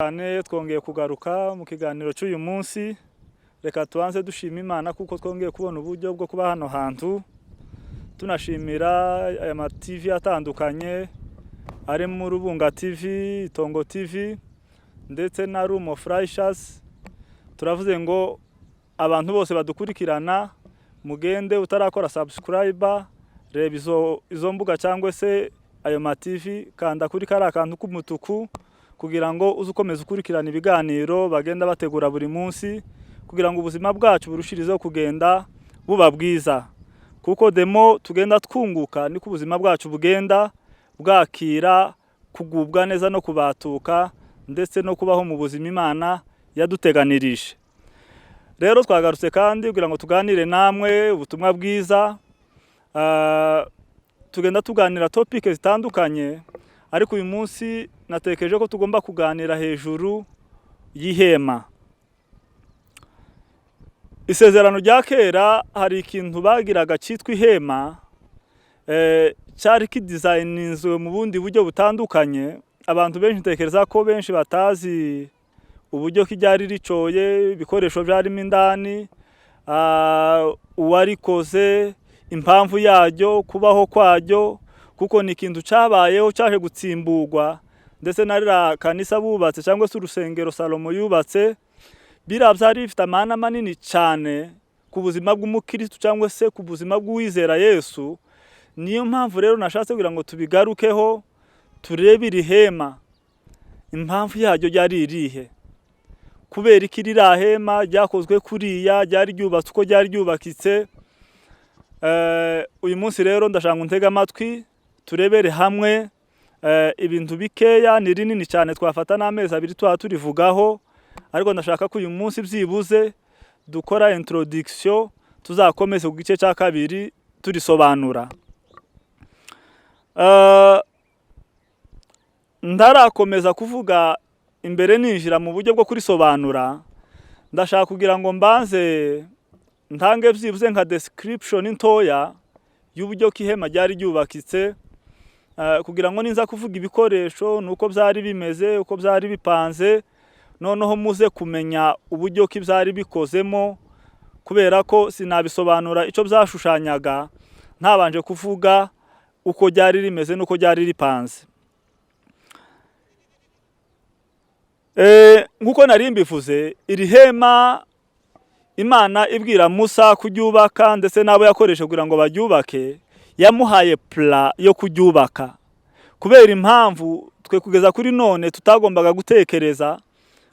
cyane twongeye kugaruka mu kiganiro cy'uyu munsi. Reka tubanze dushima Imana kuko twongeye kubona uburyo bwo kuba hano hantu. Tunashimira aya ma TV atandukanye ari mu Rubunga TV, Itongo TV ndetse na Room of Righteous. Turavuze ngo abantu bose badukurikirana mugende utarakora subscriber, reba izo mbuga cyangwa se ayo ma TV, kanda kuri kari akantu k'umutuku kugira ngo uzukomeze ukurikirana ibiganiro bagenda bategura buri munsi, kugira ngo ubuzima bwacu burushirizeho kugenda buba bwiza. Kuko demo tugenda twunguka niko ubuzima bwacu bugenda bwakira kugubwa neza no kubatuka ndetse no kubaho mu buzima Imana yaduteganirije. Rero twagarutse kandi kugira ngo tuganire namwe ubutumwa bwiza. Tugenda tuganira topic zitandukanye, ariko uyu munsi natekereje ko tugomba kuganira hejuru y'ihema. Isezerano rya kera hari ikintu bagiraga cyitwa ihema, cyari kidesigninzwe mu bundi buryo butandukanye. Abantu benshi ntekereza ko benshi batazi uburyo kijyari ricoye, ibikoresho byarimo indani, uwarikoze, impamvu yaryo, kubaho kwaryo, kuko ni ikintu cyabayeho cyaje gutsimburwa. Ndetse na kanisa bubatse cyangwa se urusengero Salomo yubatse, byari bifite amana manini cyane ku buzima bw'umukristo cyangwa se ku buzima bw'uwizera Yesu. Niyo mpamvu rero nashatse kugira ngo tubigarukeho, turebe iri hema, impamvu yaryo ryari irihe, kubera iki ririya hema ryakozwe kuriya, ryari ryubatse uko ryari ryubakitse. Uyu munsi rero ndashaka ntega amatwi turebere hamwe ibintu bikeya, ni rinini cyane twafata n'amezi abiri turivugaho, ariko ndashaka ko uyu munsi byibuze dukora introduction, tuzakomeze ku gice cya kabiri turisobanura. Ndarakomeza kuvuga imbere ninjira mu buryo bwo kurisobanura, ndashaka kugira ngo mbanze ntange byibuze nka description ntoya y'uburyo kihema ryari ryubakitse, kugira ngo ninza kuvuga ibikoresho nuko byari bimeze, uko byari bipanze, noneho muze kumenya uburyo ki byari bikozemo, kubera ko sinabisobanura icyo byashushanyaga ntabanje kuvuga uko ryari rimeze nuko ryari ripanze. Nkuko nari mbivuze, iri hema Imana ibwira Musa kuryubaka ndetse nabo yakoresha kugira ngo baryubake, yamuhaye plan yo kuryubaka. Kubera impamvu twe kugeza kuri none tutagombaga gutekereza,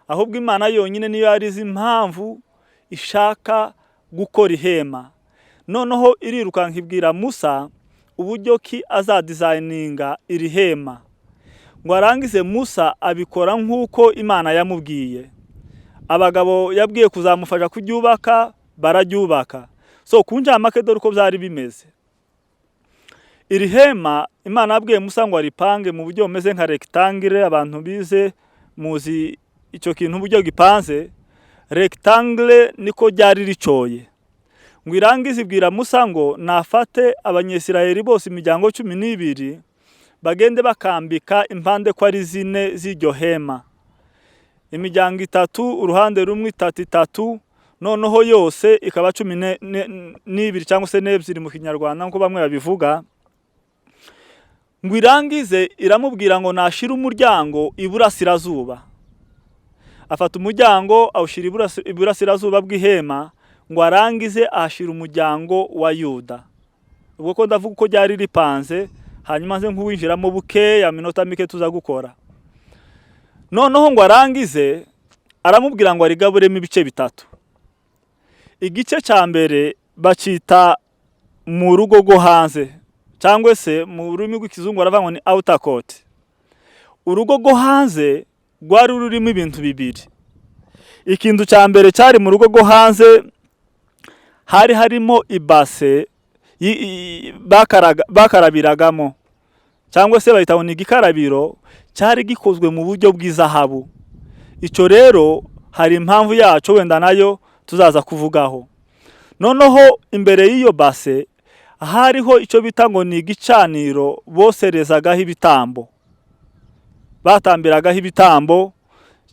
ahubwo Imana yonyine niyo yarizi impamvu ishaka gukora ihema. Noneho irirukanka ibwira Musa uburyo ki azadesigninga iri hema, ngo arangize Musa abikora nk'uko Imana yamubwiye. Abagabo yabwiye kuzamufasha kuryubaka, bararyubaka. So kunjamake dore uko byari bimeze. Iri hema Imana yabwiye Musa ngo aripange mu buryo bumeze nka rectangle. Abantu bize muzi icyo kintu uburyo gipanze, rectangle niko ryari ricoye. Ngo irangize ibwira Musa ngo nafate abanyesirayeli bose imiryango 12 bagende bakambika impande ko ari 4 z'iryo hema. Imiryango 3 uruhande rumwe 3 noneho yose ikaba 12 cyangwa se 2 mu Kinyarwanda nko bamwe babivuga. Ngo irangize iramubwira ngo nashira umuryango iburasirazuba. Afata umuryango awushira iburasirazuba bw'ihema, ngo arangize ashira umuryango wa Yuda. Ubwo ko ndavuga uko ryari ripanze, hanyuma nze nk'uwinjiramo bukeya minota mike tuza gukora. Noneho ngo arangize aramubwira ngo arigaburemo ibice bitatu. Igice cya mbere bacita mu rugo rwo hanze, cyangwa se mu rurimi rw'ikizungu baravuga ni outer court. Urugo rwo hanze rwari rurimo ibintu bibiri. Ikintu cya mbere cyari mu rugo rwo hanze, hari harimo ibase bakarabiragamo, cyangwa se bahita ni igikarabiro, cyari gikozwe mu buryo bw'izahabu. Icyo rero hari impamvu yacu wenda nayo tuzaza kuvugaho. Noneho imbere y'iyo base hariho icyo bita ngo ni igicaniro boserezagaho ibitambo. Batambiragaho ibitambo,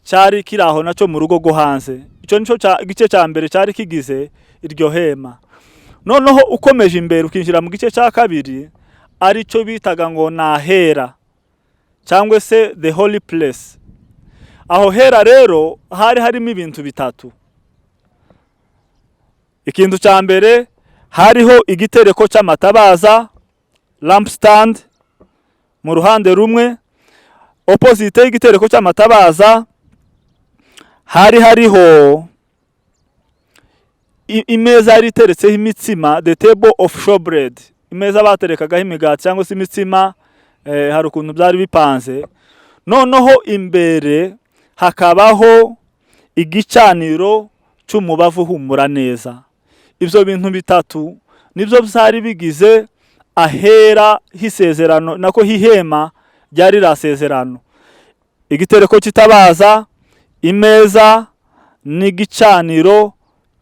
cyari kiri aho nacyo mu rugo rwo hanze. Icyo nico igice cya mbere cyari kigize iryo hema. Noneho ukomeje imbere ukinjira mu gice cya kabiri, aricyo bitaga ngo nahera cyangwa se the holy place. Aho hera rero hari harimo ibintu bitatu. Ikintu cya mbere hariho igitereko cy'amatabaza, lampstand mu ruhande rumwe. Opposite y'igitereko cy'amatabaza hariho imeza yari iteretseho imitsima, the table of showbread. Imeza baterekagaho imigati cyangwa se imitsima, hari ukuntu byari bipanze. Noneho imbere hakabaho igicaniro cy'umubavu humura neza. Ibyo bintu bitatu nibyo byari bigize ahera hisezerano, nako hihema ryari rasezerano. Igitereko kitabaza, imeza n'igicaniro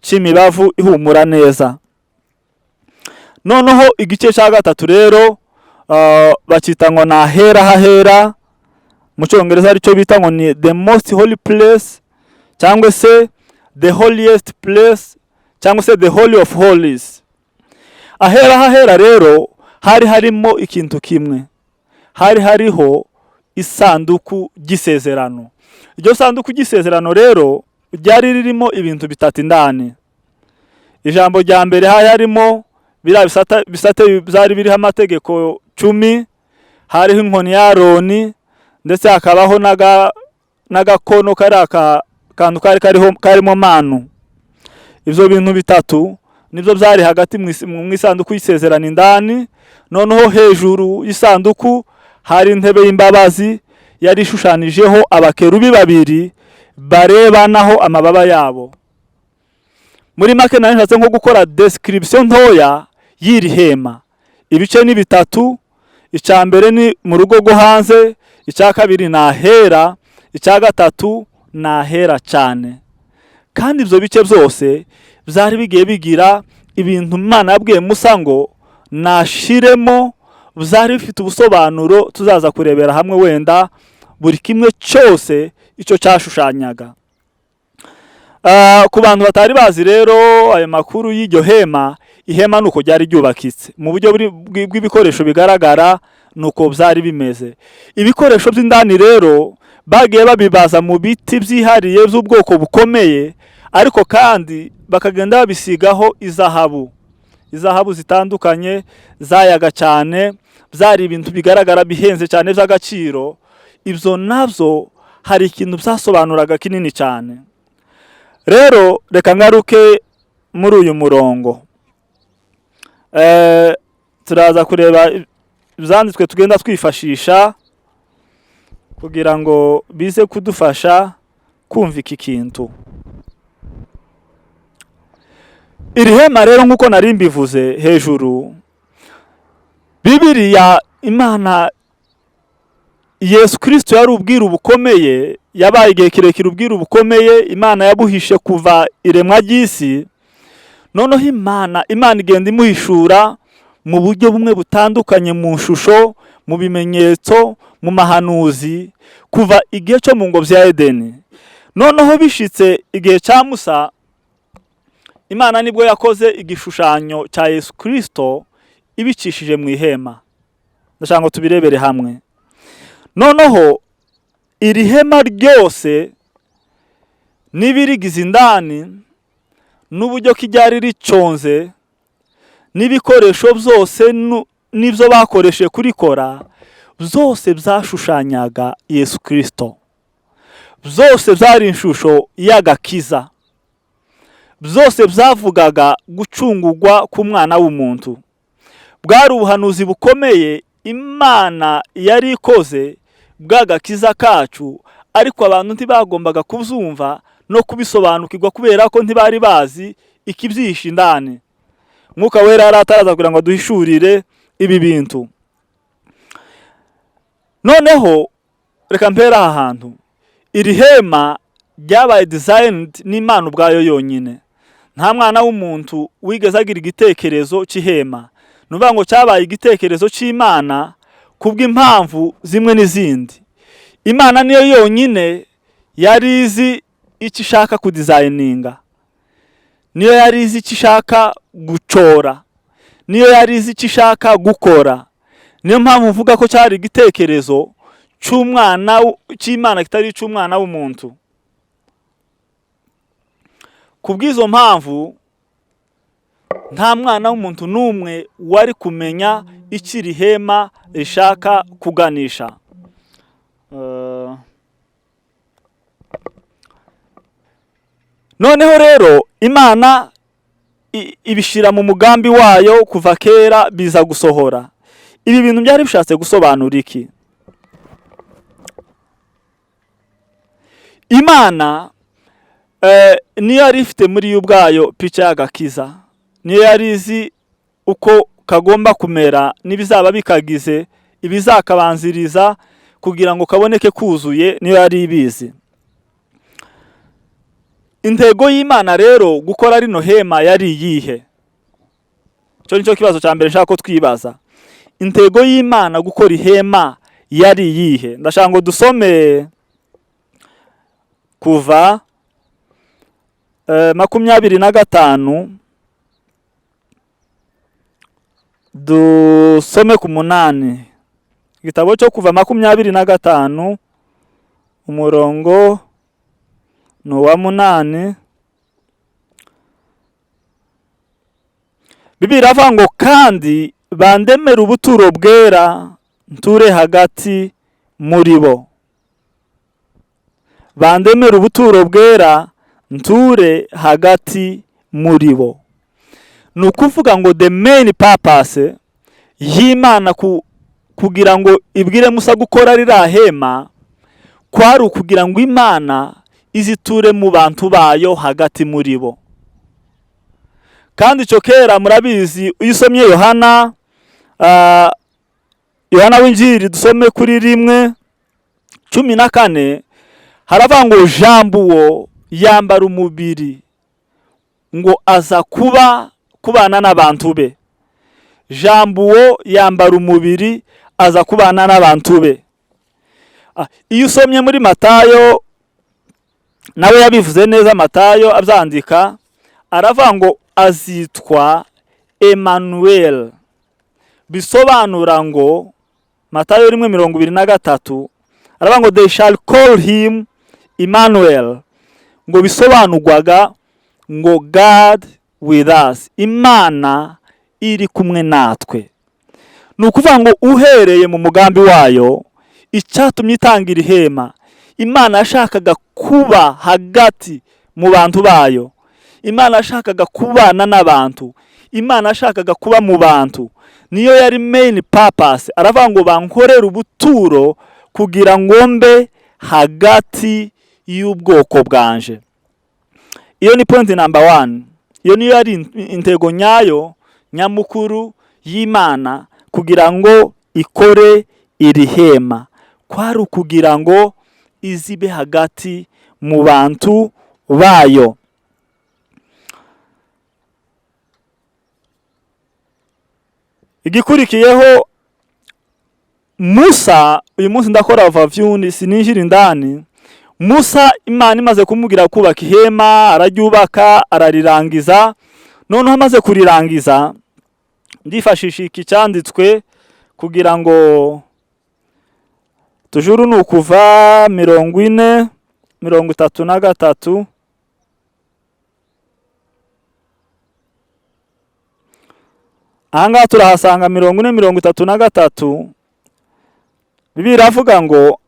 cy'imibavu ihumura neza. Noneho igice cya gatatu rero bakita ngo nahera hahera, mu cyongereza aricyo bita ngo ni the most holy place cyangwa se the holiest place cyangwa se the holy of holies. Ahera hahera rero hari harimo ikintu kimwe, hari hariho isanduku gisezerano. Iryo sanduku gisezerano rero ryari ririmo ibintu bitatu indani. Ijambo rya mbere hari harimo bira bisate byari biriho amategeko 10, hariho inkoni ya Aroni, ndetse hakabaho n'agakono kantu karimo manu. Ibyo bintu bitatu nibyo byari hagati mu isanduku y'isezerano indani. Noneho hejuru y'isanduku hari intebe y'imbabazi yari ishushanijeho abakerubi babiri barebanaho amababa yabo. Muri make nari nshatse nko gukora description ntoya y'iri hema. Ibice ni bitatu. Icya mbere ni mu rugo rwo hanze, icya kabiri nahera, icya gatatu nahera cyane. Kandi ibyo bice byose byari bigiye bigira ibintu Imana yabwiye Musa ngo nashiremo, byari bifite ubusobanuro tuzaza kurebera hamwe wenda buri kimwe cyose icyo cyashushanyaga. Ku bantu batari bazi rero ayo makuru y'iryo hema, ihema nuko ryari ryubakitse mu buryo bw'ibikoresho bigaragara, nuko byari bimeze. Ibikoresho by'indani rero bagiye babibaza mu biti byihariye by'ubwoko bukomeye, ariko kandi bakagenda babisigaho izahabu zitandukanye zayaga cyane, byari ibintu bigaragara bihenze cyane by'agaciro. Ibyo nabyo hari ikintu byasobanuraga kinini cyane. Rero reka ngaruke muri uyu murongo, turaza kureba ibyanditswe tugenda twifashisha kugira ngo bize kudufasha kumva iki kintu. Iri hema rero nk'uko nari mbivuze hejuru, Bibiliya Imana Yesu Kristo yari ubwiru bukomeye, yabaye igihe kirekire ubwiru bukomeye Imana yabuhishe kuva iremwa ry'isi. Noneho Imana igenda imuhishura mu buryo bumwe butandukanye, mu shusho, mu bimenyetso, mu mahanuzi, kuva igihe cyo mu ngobyi ya Edeni. Noneho bishitse igihe cya Musa, Imana nibwo yakoze igishushanyo cya Yesu Kristo ibicishije mu ihema. Ndashaka ngo tubirebere hamwe. Noneho iri hema ryose n'ibirigize indani, n'uburyo kijyari riconze, n'ibikoresho byose n'ibyo bakoresheje kurikora, byose byashushanyaga Yesu Kristo. Byose byari inshusho y'agakiza. Byose byavugaga gucungurwa k'umwana w'umuntu. Bwari ubuhanuzi bukomeye Imana yari ikoze bw'agakiza kacu, ariko abantu ntibagombaga kubyumva no kubisobanukirwa kubera ko ntibari bazi ikibyihishe indani. Mwuka wera yari ataraza kugira ngo duhishurire ibi bintu. Noneho reka mpera aha hantu. Iri hema ryabaye designed n'Imana ubwayo yonyine. Nta mwana w'umuntu wigeze agira igitekerezo cy'ihema. Nuvuga ngo cyabaye igitekerezo cy'Imana kubw'impamvu zimwe n'izindi. Imana niyo yonyine yari izi icyo ishaka kudizayininga, niyo yari izi icyo ishaka gucora, niyo yari izi icyo ishaka gukora. Niyo mpamvu mvuga ko cyari igitekerezo cy'Imana kitari icy'umwana w'umuntu. Kubw'izo mpamvu nta mwana w'umuntu n'umwe wari kumenya icyo iri hema rishaka kuganisha. Noneho rero Imana ibishyira mu mugambi wayo kuva kera biza gusohora. Ibi bintu byari bishatse gusobanura iki? Imana niyo yari ifite muri yo ubwayo pica y'agakiza, niyo yari izi uko kagomba kumera n'ibizaba bikagize, ibizakabanziriza kugira ngo kaboneke kuzuye, niyo yari ibizi. Intego y'Imana rero gukora rino hema yari iyihe? Cyo nicyo kibazo cya mbere nshaka ko twibaza. Intego y'Imana gukora ihema yari iyihe? Ndashaka ngo dusome kuva 25 dusome ku 8. Igitabo cyo kuva 25 umurongo no wa 8. Bibiliya iravuga ngo kandi bandemera ubuturo bwera nture hagati muri bo. Bandemera ubuturo bwera nture hagati muri bo. Ni ukuvuga ngo the main purpose y'Imana kugira ngo ibwire Musa gukora ririya hema kwari ukugira ngo Imana iziture mu bantu bayo hagati muri bo. Kandi icyo kera murabizi, iyo usomye Yohana w'Injili dusome kuri 1:14 haravuga ngo jambo uwo yambara umubiri ngo aza kubana n'abantu be. Jambo uwo yambara umubiri aza kubana n'abantu be. Iyo usomye muri Matayo nawe yabivuze neza, Matayo abyandika aravuga ngo azitwa Emmanuel, bisobanura ngo Matayo 1:23 aravuga ngo they shall call him Emmanuel, ngo bisobanurwaga ngo God with us, Imana iri kumwe natwe. Ni ukuvuga ngo uhereye mu mugambi wayo icyatumye itangira ihema, Imana yashakaga kuba hagati mu bantu bayo, Imana yashakaga kubana n'abantu, Imana yashakaga kuba mu bantu. Niyo yari main purpose. Aravuga ngo bankorera ubuturo kugira ngo mbe hagati y'ubwoko bwanje. Iyo ni point number 1. Iyo niyo yari intego nyayo nyamukuru y'Imana kugira ngo ikore iri hema, kwari ukugira ngo izibe hagati mu bantu bayo. Igikurikiyeho Musa, uyu munsi ndakora overview sininjira indani. Musa Imana imaze kumubwira kubaka ihema, araryubaka ararirangiza. Noneho amaze kurirangiza ndifashisha iki cyanditswe kugira ngo tujuru ni ukuva 40:33 ahangaha turahasanga 40:33. Bibiliya iravuga ngo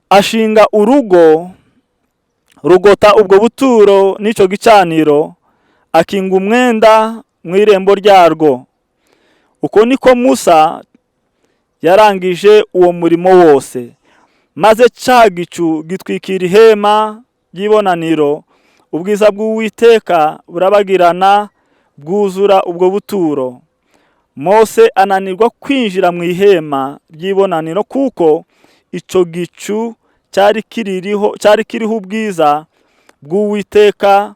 ashinga urugo rugota ubwo buturo n'ico gicaniro, akinga umwenda mu irembo ryarwo. Uko niko Musa yarangije uwo murimo wose. Maze cya gicu gitwikira ihema ry'ibonaniro, ubwiza bw'Uwiteka burabagirana bwuzura ubwo buturo. Mose ananirwa kwinjira mu ihema ry'ibonaniro kuko ico gicu cyari kiriho ubwiza bw'Uwiteka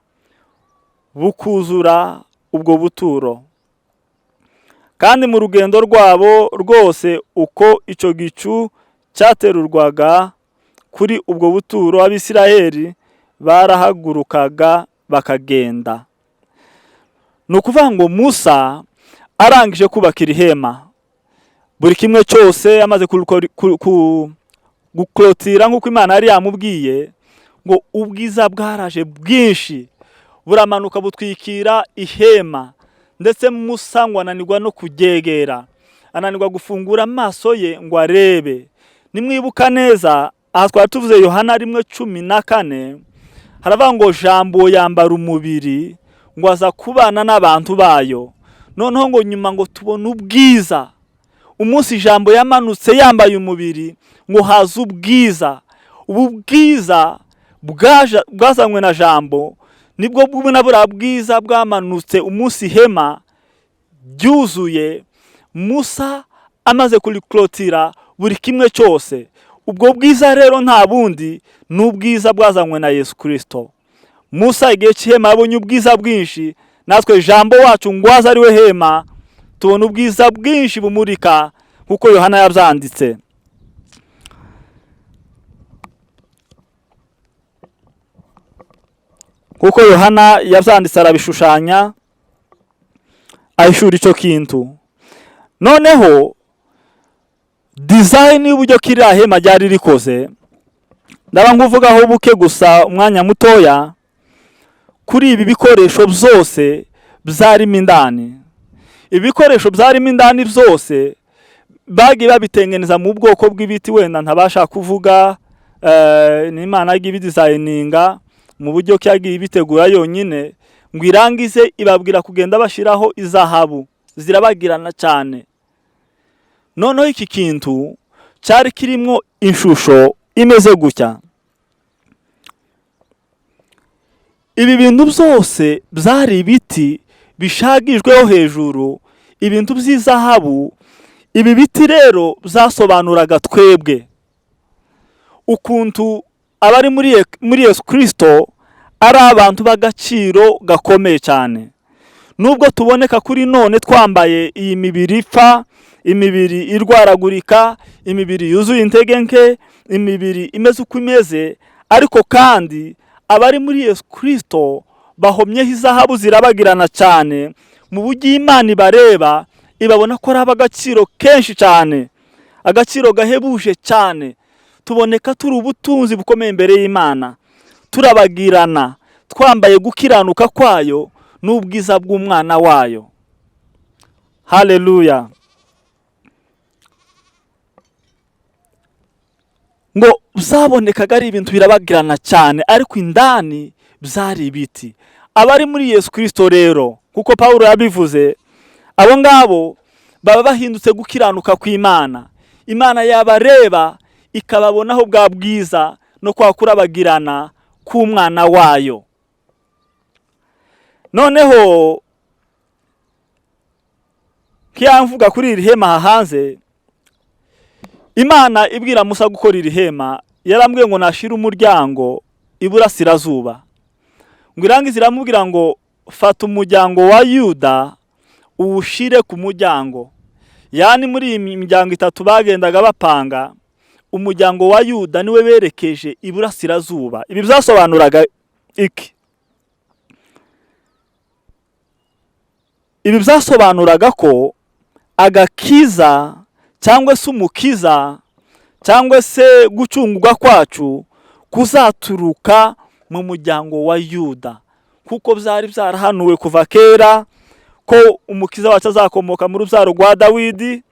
bukuzura ubwo buturo. Kandi mu rugendo rwabo rwose uko ico gicu cyaterurwaga kuri ubwo buturo Abisirayeli barahagurukaga bakagenda. Ni ukuvuga ngo Musa arangije kubaka iri hema, buri kimwe cyose yamaze guklotira nk'uko Imana yari yamubwiye, ngo ubwiza bwaraje bwinshi buramanuka butwikira ihema, ndetse Musa ngo ananirwa no kuryegera, ananirwa gufungura amaso ye ngo arebe. Nimwibuka neza aha twari tuvuze Yohana 1:14, haravuga ngo jambo yambara umubiri ngo aza kubana n'abantu bayo. Noneho ngo nyuma ngo tubone ubwiza, umunsi jambo yamanutse yambaye umubiri ngo haza ubwiza. Ubu bwiza bwazanywe na jambo nibwo bw'ubunabura bwiza bwamanutse umunsi ihema byuzuye, Musa amaze kuriklotira buri kimwe cyose. Ubwo bwiza rero nta bundi ni ubwiza bwazanywe na Yesu Kristo. Musa igihe cy'ihema yabonye ubwiza bwinshi, natwe jambo wacu ngwaza ari we hema tubona ubwiza bwinshi bumurika kuko Yohana yabyanditse. Kuko Yohana yabyanditse arabishushanya ahishura icyo kintu. Noneho design y'uburyo kiriya hema ryari rikoze ndaba nkuvugaho buke gusa umwanya mutoya. Kuri ibi bikoresho byose byarimo indani, ibikoresho byarimo indani byose bagiye babitengeneza mu bwoko bw'ibiti, wenda ntabasha kuvuga ni Imana yagiye ibidesigninga mu buryo cyagiye bitegura yonyine ngo irangize ibabwira kugenda bashiraho izahabu zirabagirana cyane. Noneho iki kintu cyari kirimo inshusho imeze gutya. Ibi bintu byose byari ibiti bishagijweho hejuru, ibintu by'izahabu. Ibi biti rero byasobanuraga twebwe ukuntu abari muri Yesu Kristo ari abantu b'agaciro gakomeye cyane. Nubwo tuboneka kuri none twambaye iyi mibiri ipfa, imibiri irwaragurika, imibiri yuzuye intege nke, imibiri imeze uko imeze, ariko kandi abari muri Yesu Kristo bahomyeho izahabu zirabagirana cyane, mu buryo Imana ibareba ibabona ko ari ab'agaciro kenshi cyane, agaciro gahebuje cyane. Tuboneka turi ubutunzi bukomeye imbere y'Imana, turabagirana, twambaye gukiranuka kwayo n'ubwiza bw'umwana wayo. Haleluya. Ngo byabonekaga ari ibintu birabagirana cyane, ariko indani byari ibiti. Abari muri Yesu Kristo rero, kuko Paulo yabivuze, abo ngabo baba bahindutse gukiranuka kw'Imana. Imana yabareba ikababonaho bwa bwiza no kwakurabagirana k'umwana wayo. Noneho kiyamvuga kuri iri hema hanze, Imana ibwira Musa gukora iri hema, yarambwiye ngo nashira umuryango iburasirazuba. Ngo irangize iramubwira ngo fata umuryango wa Yuda uwushire ku muryango. Yani muri iyi miryango itatu bagendaga bapanga, umuryango wa Yuda niwe berekeje iburasirazuba. Ibi byasobanuraga iki? Ibi byasobanuraga ko agakiza cyangwa se umukiza cyangwa se gucungurwa kwacu kuzaturuka mu muryango wa Yuda, kuko byari byarahanuwe kuva kera ko umukiza wacu azakomoka mu rubyaro rwa Dawidi.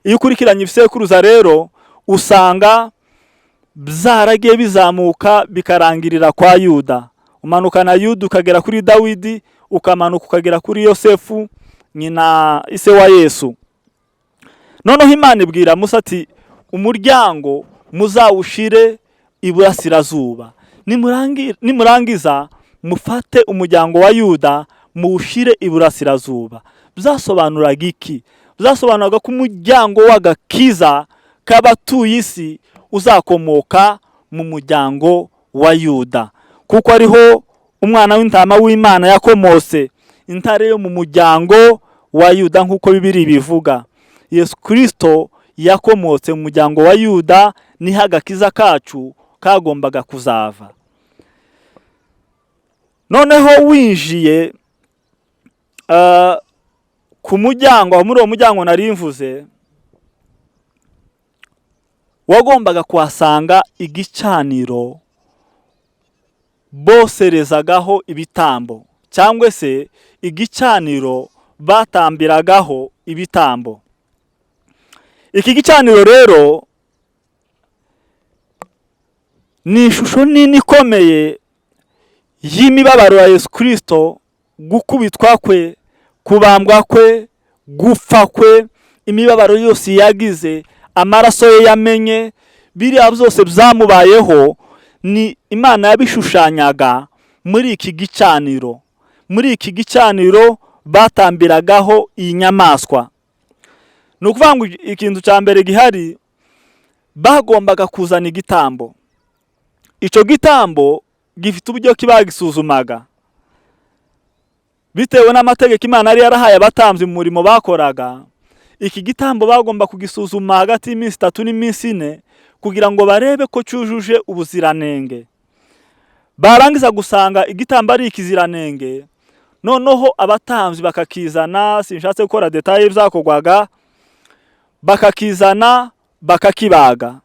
Iyo ukurikiranye ibisekuruza rero usanga byaragiye bizamuka bikarangirira kwa Yuda, umanukana Yuda ukagera kuri Dawidi, ukamanuka ukagera kuri Yosefu nyina ise wa Yesu. Noneho Imana ibwira Musa ati umuryango muzawushire iburasirazuba, nimurangiza mufate umuryango wa Yuda muwushire iburasirazuba. Byasobanuraga iki? Byasobanuraga ko umuryango w'agakiza k'abatuye isi uzakomoka mu muryango wa Yuda, kuko ariho umwana w'intama w'Imana yakomose, intare yo mu muryango wa Yuda nk'uko Bibiri bivuga. Yesu Kristo yakomotse mu muryango wa Yuda, niho agakiza kacu kagombaga kuzava. Noneho winjiye ku muryango, muri uwo muryango nari mvuze, wagombaga kuhasanga igicaniro boserezagaho ibitambo, cyangwa se igicaniro batambiragaho ibitambo. Iki gicaniro rero ni ishusho nini ikomeye y'imibabaro ya Yesu Kristo, gukubitwa kwe, kubambwa kwe, gupfa kwe, imibabaro yose yagize, amaraso ye yamenye, biriya byose byamubayeho, ni Imana yabishushanyaga muri iki gicaniro. Muri iki gicaniro batambiragaho iyi nyamaswa. Ni ukuvuga ngo ikintu cya mbere gihari, bagombaga kuzana igitambo. Icyo gitambo gifite uburyo kibagisuzumaga bitewe n'amategeko Imana yari yarahaye abatambyi mu murimo bakoraga. Iki gitambo bagomba kugisuzuma hagati y'iminsi 3 n'iminsi 4 kugira ngo barebe ko cyujuje ubuziranenge. Barangiza gusanga igitambo ari ikiziranenge, noneho abatambyi bakakizana, sinshatse gukora detail byakogwaga, bakakizana bakakibaga.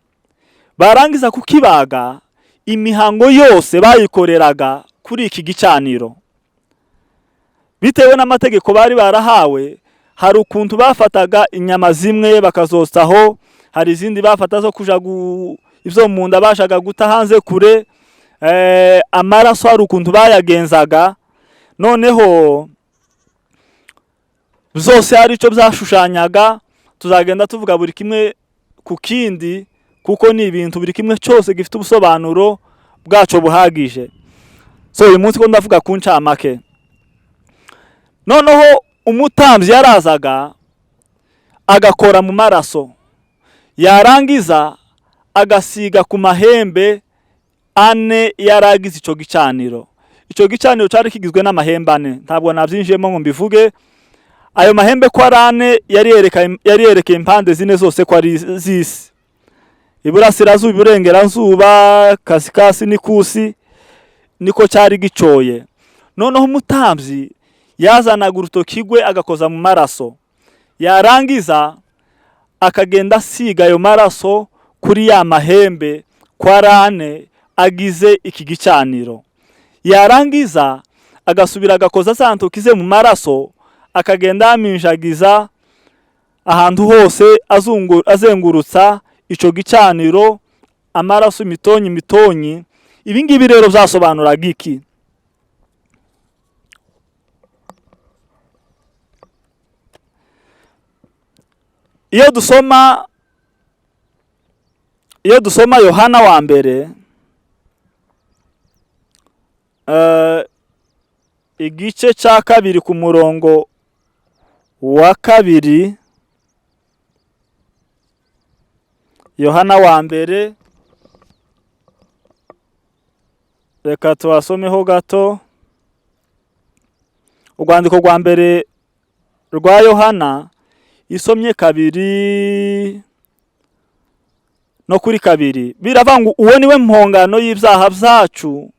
Barangiza kukibaga, imihango yose bayikoreraga kuri iki gicaniro. Bitewe n'amategeko bari barahawe, hari ukuntu bafataga inyama zimwe bakazotsaho, hari izindi bafata zo kuja ivyo mu nda bashaga guta hanze kure, amaraso hari ukuntu bayagenzaga. Noneho byose hari icyo byashushanyaga. Tuzagenda tuvuga buri kimwe ku kindi, kuko ni ibintu buri kimwe cyose gifite ubusobanuro bwaco buhagije. So uyu munsi ko ndavuga ku ncamake. Noneho umutambyi yarazaga agakora mu maraso, yarangiza agasiga ku mahembe 4 yaragize ico gicaniro. Ico gicaniro cyari kigizwe n'amahembe 4, ntabwo nabyinjiyemo ngo mbivuge. Ayo mahembe ko ari 4 yari yerekeye impande zine zose ko ari zisi: iburasirazuba, iburengerazuba, kasikasi n'ikusi, niko cyari gicoye. Noneho umutambyi yazanaga urutoki rwe agakoza mu maraso, yarangiza akagenda asiga ayo maraso kuri ya mahembe ko ari 4 agize iki gicaniro. Yarangiza agasubira agakoza za ntoki ze mu maraso, akagenda aminjagiza ahantu hose azengurutsa ico gicaniro, amaraso mitonyi. Ibi ngibi rero byasobanuraga iki? Iyo dusoma Yohana wa mbere igice cya 2 ku murongo wa 2, Yohana wa mbere, reka tuwasomeho gato. Urwandiko rwa mbere rwa Yohana isomye 2 no kuri 2, biravuga ngo uwo niwe mpongano y'ibyaha byacu,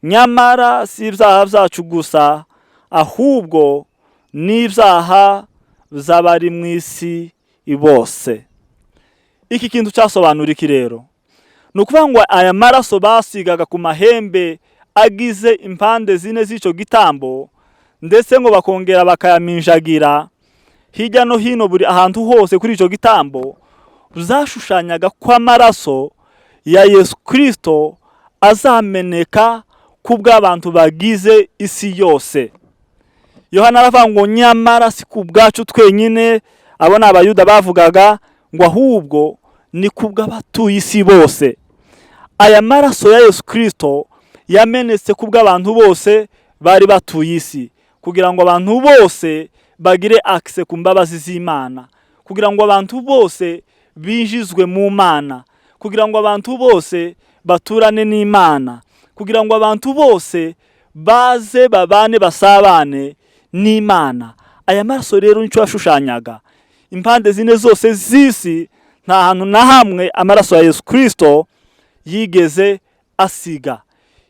nyamara si ibyaha byacu gusa, ahubwo n'ibyaha by'abari mu isi bose. Iki kintu cyasobanura iki rero? Ni ukuvuga ngo aya maraso basigaga ku mahembe agize impande zine z'ico gitambo, ndetse ngo bakongera bakayaminjagira hirya no hino buri ahantu hose kuri ico gitambo, byashushanyaga ko amaraso ya Yesu Kristo azameneka kubw'abantu bagize isi yose. Yohana aravuga ngo nyamara si kubwacu twenyine, abo n'abayuda bavugaga, ngo ahubwo ni kubw'abatuye isi bose. Aya maraso ya Yesu Kristo yamenetse kubw'abantu bose bari batuye isi, kugira ngo abantu bose bagire access ku mbabazi z'Imana, kugira ngo abantu bose binjizwe mu Mana, kugira ngo abantu bose baturane n'Imana, kugira ngo abantu bose baze babane basabane n'Imana. Aya maraso rero nicyo yashushanyaga impande zine zose z'isi. nta hantu na hamwe amaraso ya Yesu Kristo yigeze asiga.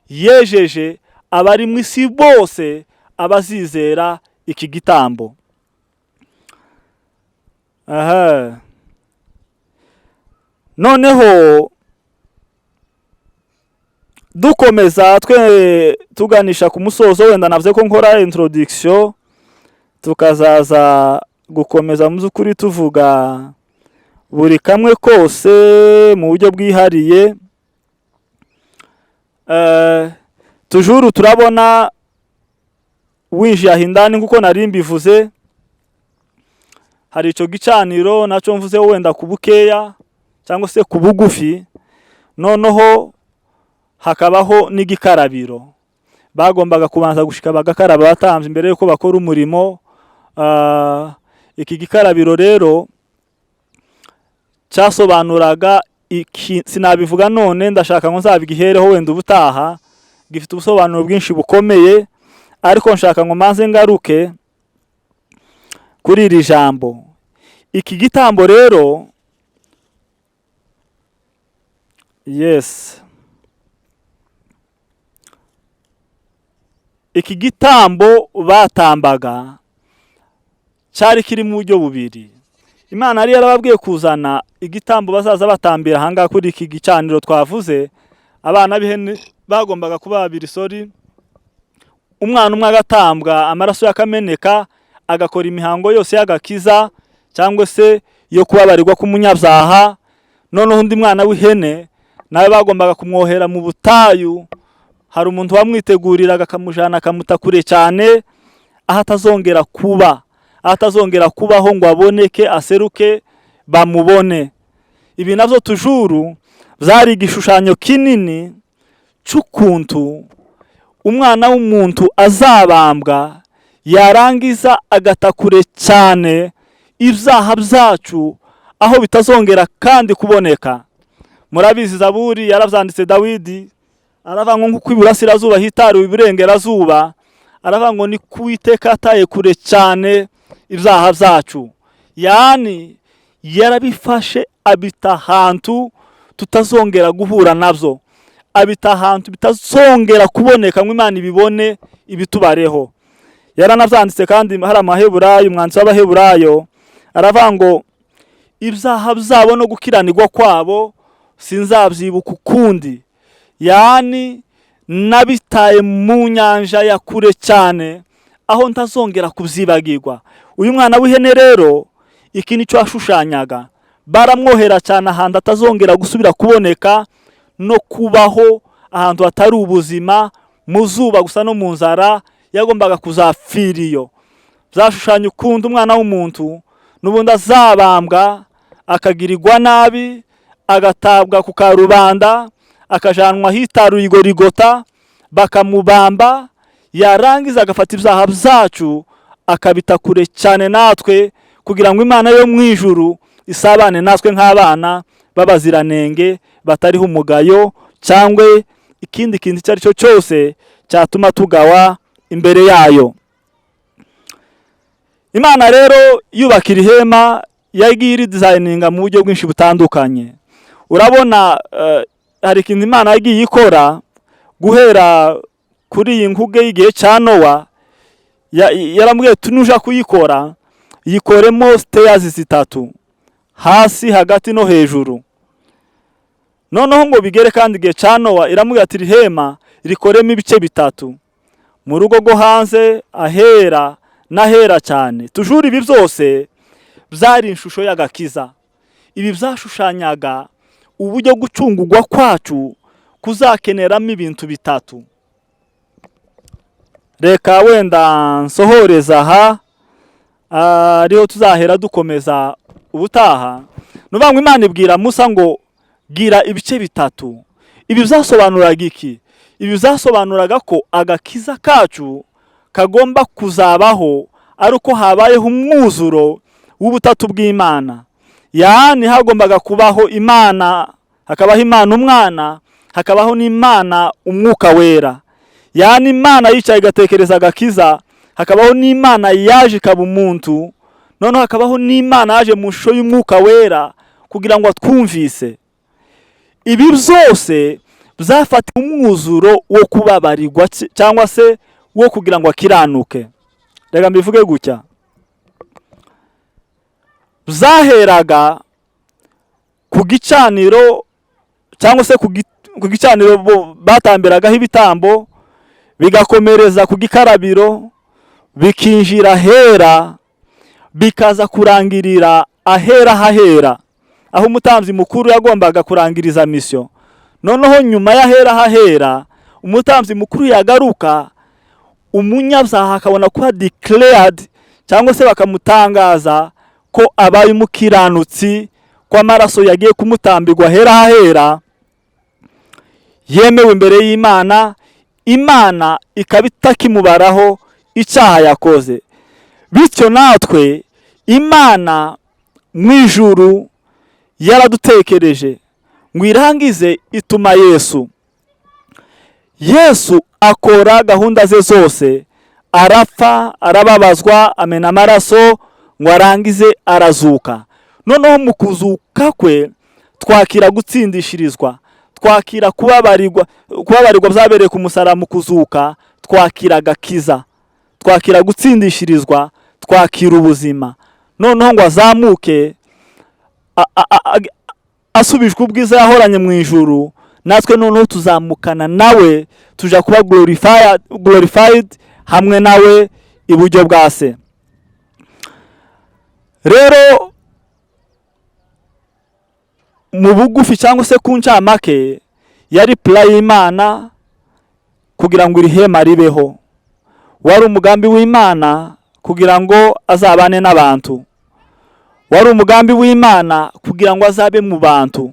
Yejeje abari mu isi bose abazizera iki gitambo. Noneho dukomeza tuganisha ku musozo, wenda navuze ko nkora introduction, tukazaza gukomeza mu z'ukuri tuvuga buri kamwe kose mu buryo bwihariye. Tujuru turabona winjiye ahindani nkuko nari mbivuze, hari ico gicaniro naco mvuze wenda kubukeya cyangwa se kubugufi. Noneho hakabaho n'igikarabiro, bagombaga kubanza gushika bagakaraba batambye imbere yuko bakora umurimo. Iki gikarabiro rero cyasobanuraga iki, sinabivuga none, ndashaka ngo nzabigihereho wenda ubutaha, gifite ubusobanuro bwinshi bukomeye, ariko nshaka ngo manze ngaruke kuri iri jambo. Iki gitambo rero, iki gitambo batambaga cyari kiri mu buryo bubiri. Imana yari yarababwiye kuzana igitambo bazaza batambira hanga kuri iki gicaniro twavuze. Abana b'ihene bagombaga kuba babiri, umwana umwe agatambwa, amaraso yakameneka, agakora imihango yose y'agakiza cyangwa se yo kubabarirwa k'umunyabyaha. Noneho undi mwana w'ihene nawe bagombaga kumwohera mu butayu. Hari umuntu wamwiteguriraga akamujana akamuta kure cyane, aho atazongera kubaho ngo aboneke aseruke bamubone. Ibi navyo tujuru byari igishushanyo kinini cy'ukuntu umwana w'umuntu azabambwa, yarangiza agata kure cyane ibyaha byacu, aho bitazongera kandi kuboneka. Murabizi Zaburi yaravyanditse Dawidi, aravuga ngo nkuko iburasirazuba hitaruye iburengerazuba, aravuga ngo ni Uwiteka ataye kure cyane ibyaha byacu. Yani yarabifashe abita ahantu tutazongera guhura nabyo, abita ahantu bitazongera kuboneka ngo Imana ibibone ibitubareho. Yaranavyanditse kandi hari Amaheburayo, umwanditsi w'Abaheburayo aravuga ngo ibyaha byabo no gukiranirwa kwabo sinzabyibuka ukundi. Yani nabitaye mu nyanja ya kure cyane, aho ntazongera kubyibagirwa. Uyu mwana w'ihene rero iki nicyo ashushanyaga. Baramwohera cyane ahantu atazongera gusubira kuboneka no kubaho, ahantu hatari ubuzima, mu zuba gusa no mu nzara, yagombaga kuzapfira iyo. Byashushanya ukundi umwana w'umuntu n'ubundi azabambwa, akagirirwa nabi, agatabwa ku karubanda, akajanwa hitaruye igorigota, bakamubamba, yarangiza agafata ibyaha byacu akabita kure cyane natwe, kugira ngo Imana yo mu ijuru isabane natwe nk'abana babaziranenge, batariho umugayo cyangwa ikindi kintu icyo ari cyo cyose cyatuma tugawa imbere yayo. Imana rero yubakira ihema yagiye iri designinga mu buryo bwinshi butandukanye. Urabona hari ikintu Imana yagiye ikora guhera kuri iyi nkuge y'igihe cya Nowa. Yarambwiye tunuja kuyikora, yikoremo stairs zitatu, hasi, hagati no hejuru. Noneho ngo bigere kandi igihe cya Nowa, iramubwira ati ihema rikoremo ibice bitatu, mu rugo rwo hanze, ahera n'ahera cyane. Tujuru ibi byose byari inshusho y'agakiza. Ibi byashushanyaga uburyo gucungurwa kwacu kuzakeneramo ibintu bitatu. Reka wenda nsohoreza aha, ariho tuzahera dukomeza ubutaha. Nuvuga ngo Imana ibwira Musa ngo gira ibice bitatu. Ibi byasobanuraga iki? Ibi byasobanuraga ko agakiza kacu kagomba kuzabaho ari uko habayeho umwuzuro w'ubutatu bw'Imana. Yani hagombaga kubaho Imana, hakabaho Imana umwana, hakabaho n'Imana umwuka wera. Yani Imana yicaye igatekereza agakiza, hakabaho n'Imana yaje ikaba umuntu, noneho hakabaho n'Imana yaje mu shusho y'umwuka wera kugira ngo atwumvise. Ibi byose byafatiwe umwuzuro wo kubabarirwa cyangwa se wo kugira ngo akiranuke. Reka mbivuge gutya, byaheraga ku gicaniro cyangwa se ku gicaniro batambiragaho ibitambo, bigakomereza ku gikarabiro, bikinjira hera, bikaza kurangirira ahera hahera, aho umutambyi mukuru yagombaga kurangiriza misiyo. Noneho nyuma y'ahera hahera, umutambyi mukuru yagaruka, umunyabyaha akabona kuba declared cyangwa se bakamutangaza ko abaye umukiranutsi, ko amaraso yagiye kumutambirwa hera hahera, yemewe imbere y'Imana, Imana ikaba itakimubaraho icyaha yakoze. Bityo natwe Imana mu ijuru yaradutekereje ngo irangize ituma Yesu akora gahunda ze zose, arapfa, arababazwa, amena amaraso ngo arangize arazuka. Noneho mu kuzuka kwe twakira gutsindishirizwa, twakira kubabarirwa byabereye ku musaraba. Mu kuzuka twakira agakiza, twakira gutsindishirizwa, twakira ubuzima. Noneho ngo azamuke asubijwe ubwiza yahoranye mu ijuru, natwe noneho tuzamukana nawe, tuja kuba glorified hamwe nawe iburyo bwa Se. Rero mu bugufi cyangwa se ku ncamake, yari plan y'Imana kugira ngo iri hema ribeho. Wari umugambi w'Imana kugira ngo azabane n'abantu. Wari umugambi w'Imana kugira ngo azabe mu bantu.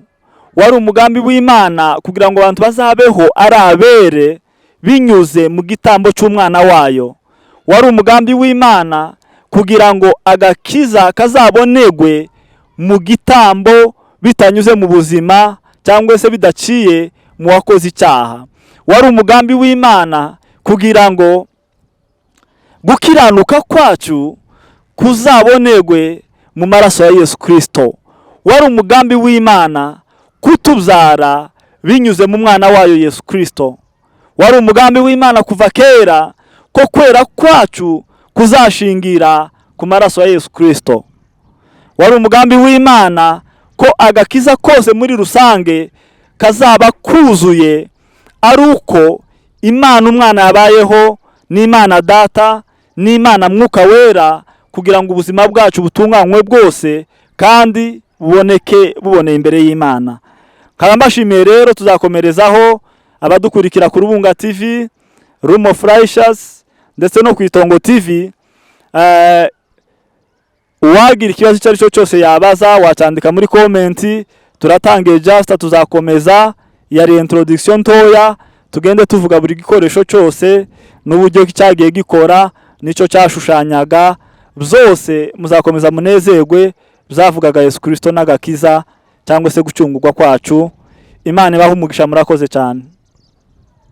Wari umugambi w'Imana kugira ngo abantu bazabeho ari abere binyuze mu gitambo cy'umwana wayo. Wari umugambi w'Imana kugira ngo agakiza kazabonegwe mu gitambo, bitanyuze mu buzima cyangwa se bidaciye mu wakoze icyaha. Wari umugambi w'Imana kugira ngo gukiranuka kwacu kuzabonegwe mu maraso ya Yesu Kristo. Wari umugambi w'Imana kutubyara binyuze mu mwana wayo Yesu Kristo. Wari umugambi w'Imana kuva kera ko kwera kwacu kuzashingira ku maraso ya Yesu Kristo. Wari umugambi w'Imana ko agakiza kose muri rusange kazaba kuzuye ari uko Imana umwana yabayeho, n'Imana Data, n'Imana Mwuka Wera, kugira ngo ubuzima bwacu butunganywe bwose kandi buboneye imbere y'Imana. Mbashimiye rero, tuzakomerezaho abadukurikira ku Rubunga TV, Room of Righteous ndetse no ku Itongo TV. Uwagira ikibazo icyo ari cyo cyose yabaza wacandika muri comment. Turatangiye just tuzakomeza, yari introduction ntoya, tugende tuvuga buri gikoresho cyose n'uburyo cyagiye gikora nicyo cyashushanyaga. Byose muzakomeza munezerwe, byavugaga Yesu Kristo n'agakiza cyangwa se gucungurwa kwacu. Imana ibahe umugisha, murakoze cyane.